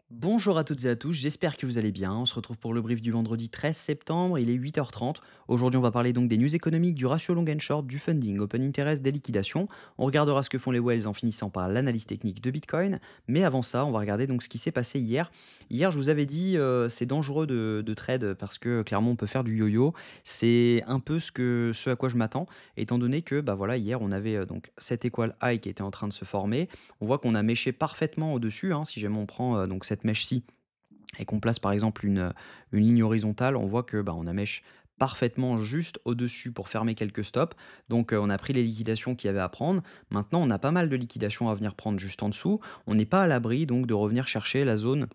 Bonjour à toutes et à tous, j'espère que vous allez bien. On se retrouve pour le brief du vendredi 13 septembre, il est 8h30. Aujourd'hui, on va parler donc des news économiques, du ratio long and short, du funding, open interest, des liquidations. On regardera ce que font les whales en finissant par l'analyse technique de Bitcoin. Mais avant ça, on va regarder donc ce qui s'est passé hier. Hier, je vous avais dit, c'est dangereux de trade parce que clairement, on peut faire du yo-yo. C'est un peu ce à quoi je m'attends, étant donné que bah voilà, hier, on avait donc cette equal high qui était en train de se former. On voit qu'on a méché parfaitement au-dessus, hein, si jamais on prend donc cette mèche-ci et qu'on place par exemple une ligne horizontale, on voit que bah, on a mèche parfaitement juste au-dessus pour fermer quelques stops. Donc on a pris les liquidations qu'il y avait à prendre. Maintenant, on a pas mal de liquidations à venir prendre juste en dessous. On n'est pas à l'abri donc de revenir chercher la zone.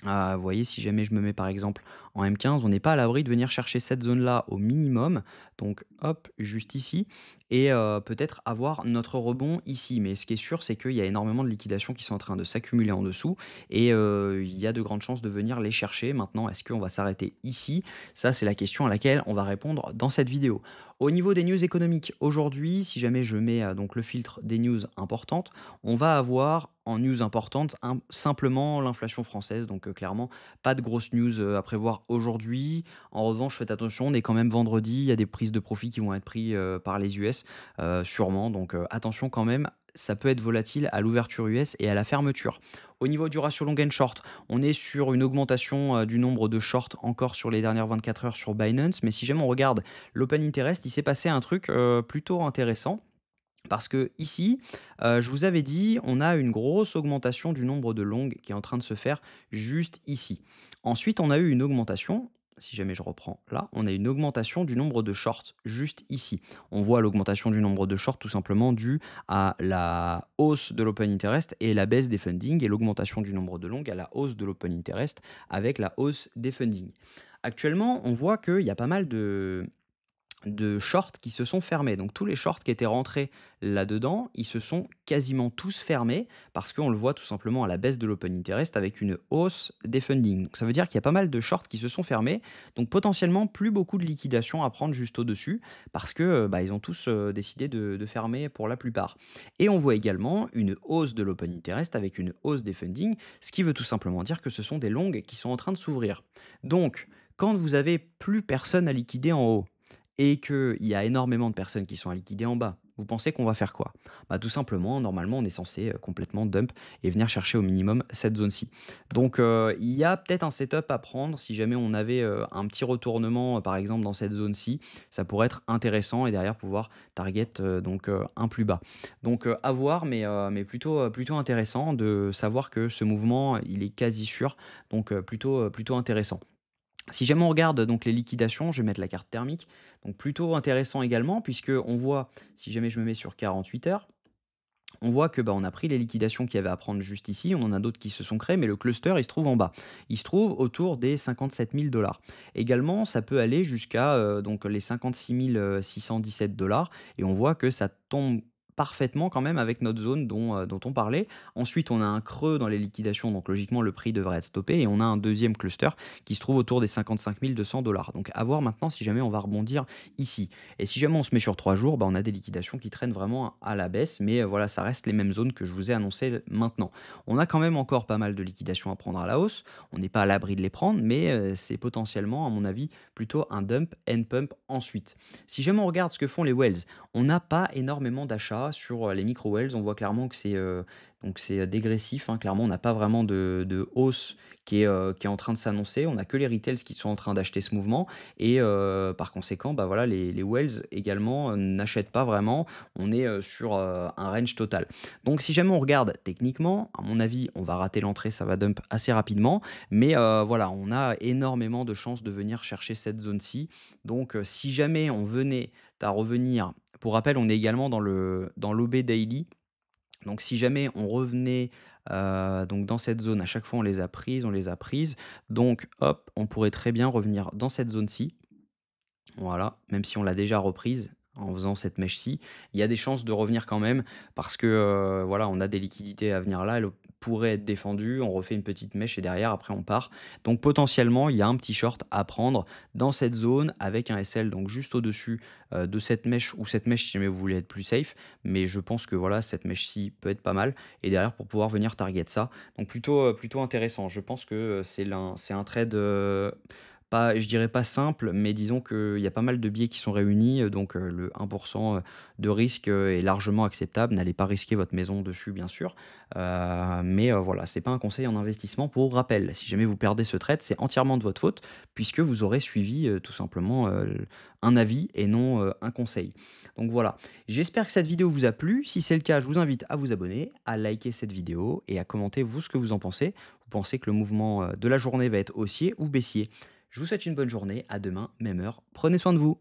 Vous voyez, si jamais je me mets par exemple en M15, on n'est pas à l'abri de venir chercher cette zone-là au minimum. Donc hop, juste ici. Et peut-être avoir notre rebond ici. Mais ce qui est sûr, c'est qu'il y a énormément de liquidations qui sont en train de s'accumuler en dessous. Et il y a de grandes chances de venir les chercher. Maintenant, est-ce qu'on va s'arrêter ici? Ça, c'est la question à laquelle on va répondre dans cette vidéo. Au niveau des news économiques, aujourd'hui, si jamais je mets donc le filtre des news importantes, on va avoir en news importante simplement l'inflation française. Donc clairement, pas de grosses news à prévoir aujourd'hui. En revanche, faites attention, on est quand même vendredi, il y a des prises de profit qui vont être prises par les US, sûrement. Donc attention quand même, ça peut être volatile à l'ouverture US et à la fermeture. Au niveau du ratio long and short, on est sur une augmentation du nombre de shorts encore sur les dernières 24 heures sur Binance. Mais si jamais on regarde l'open interest, il s'est passé un truc plutôt intéressant. Parce que ici, je vous avais dit, on a une grosse augmentation du nombre de longues qui est en train de se faire juste ici. Ensuite, on a eu une augmentation, si jamais je reprends là, on a une augmentation du nombre de shorts juste ici. On voit l'augmentation du nombre de shorts tout simplement due à la hausse de l'open interest et la baisse des funding, et l'augmentation du nombre de longues à la hausse de l'open interest avec la hausse des funding. Actuellement, on voit qu'il y a pas mal de shorts qui se sont fermés. Donc tous les shorts qui étaient rentrés là-dedans, ils se sont quasiment tous fermés parce qu'on le voit tout simplement à la baisse de l'open interest avec une hausse des funding. Donc ça veut dire qu'il y a pas mal de shorts qui se sont fermés, donc potentiellement plus beaucoup de liquidations à prendre juste au-dessus parce que bah, ils ont tous décidé de fermer pour la plupart. Et on voit également une hausse de l'open interest avec une hausse des funding, ce qui veut tout simplement dire que ce sont des longues qui sont en train de s'ouvrir. Donc quand vous avez plus personne à liquider en haut, et qu'il y a énormément de personnes qui sont à liquider en bas, vous pensez qu'on va faire quoi? Bah, tout simplement, normalement, on est censé complètement dump et venir chercher au minimum cette zone-ci. Donc, il y a peut-être un setup à prendre si jamais on avait un petit retournement, par exemple, dans cette zone-ci. Ça pourrait être intéressant et derrière pouvoir target donc un plus bas. Donc, à voir, mais plutôt intéressant de savoir que ce mouvement, il est quasi sûr. Donc, plutôt intéressant. Si jamais on regarde donc les liquidations, je vais mettre la carte thermique, donc plutôt intéressant également puisque on voit, si jamais je me mets sur 48 heures, on voit que bah, on a pris les liquidations qu'il y avait à prendre juste ici, on en a d'autres qui se sont créés, mais le cluster il se trouve en bas. Il se trouve autour des 57 000 $. Également, ça peut aller jusqu'à donc les 56 617 $, et on voit que ça tombe parfaitement quand même avec notre zone dont on parlait. Ensuite, on a un creux dans les liquidations, donc logiquement le prix devrait être stoppé, et on a un deuxième cluster qui se trouve autour des 55 200 $. Donc à voir maintenant si jamais on va rebondir ici. Et si jamais on se met sur 3 jours, bah, on a des liquidations qui traînent vraiment à la baisse, mais voilà, ça reste les mêmes zones que je vous ai annoncées maintenant. On a quand même encore pas mal de liquidations à prendre à la hausse, on n'est pas à l'abri de les prendre, mais c'est potentiellement, à mon avis, plutôt un dump and pump ensuite. Si jamais on regarde ce que font les whales, on n'a pas énormément d'achats sur les micro-whales, on voit clairement que c'est dégressif, hein. Clairement, on n'a pas vraiment de hausse qui est en train de s'annoncer. On n'a que les retails qui sont en train d'acheter ce mouvement, et par conséquent, bah, voilà, les whales également n'achètent pas vraiment. On est sur un range total. Donc si jamais on regarde techniquement, à mon avis, on va rater l'entrée, ça va dump assez rapidement. Mais voilà, on a énormément de chances de venir chercher cette zone-ci. Donc si jamais on venait à revenir, pour rappel, on est également dans l'OB Daily. Donc si jamais on revenait donc dans cette zone, à chaque fois on les a prises, on les a prises. Donc hop, on pourrait très bien revenir dans cette zone-ci. Voilà, même si on l'a déjà reprise en faisant cette mèche-ci, il y a des chances de revenir quand même parce que, voilà, on a des liquidités à venir là, pourrait être défendu, on refait une petite mèche et derrière après on part. Donc potentiellement, il y a un petit short à prendre dans cette zone avec un SL donc juste au-dessus, de cette mèche ou cette mèche si jamais vous voulez être plus safe. Mais je pense que voilà, cette mèche-ci peut être pas mal et derrière pour pouvoir venir target ça. Donc plutôt intéressant. Je pense que, c'est un trade, pas je dirais pas simple, mais disons qu'il y a pas mal de biais qui sont réunis, donc le 1 de risque, est largement acceptable. N'allez pas risquer votre maison dessus, bien sûr, mais voilà, c'est pas un conseil en investissement. Pour rappel, si jamais vous perdez ce trade, c'est entièrement de votre faute puisque vous aurez suivi, tout simplement, un avis et non, un conseil. Donc voilà, j'espère que cette vidéo vous a plu. Si c'est le cas, je vous invite à vous abonner, à liker cette vidéo et à commenter vous ce que vous en pensez. Vous pensez que le mouvement, de la journée va être haussier ou baissier? Je vous souhaite une bonne journée, à demain, même heure. Prenez soin de vous.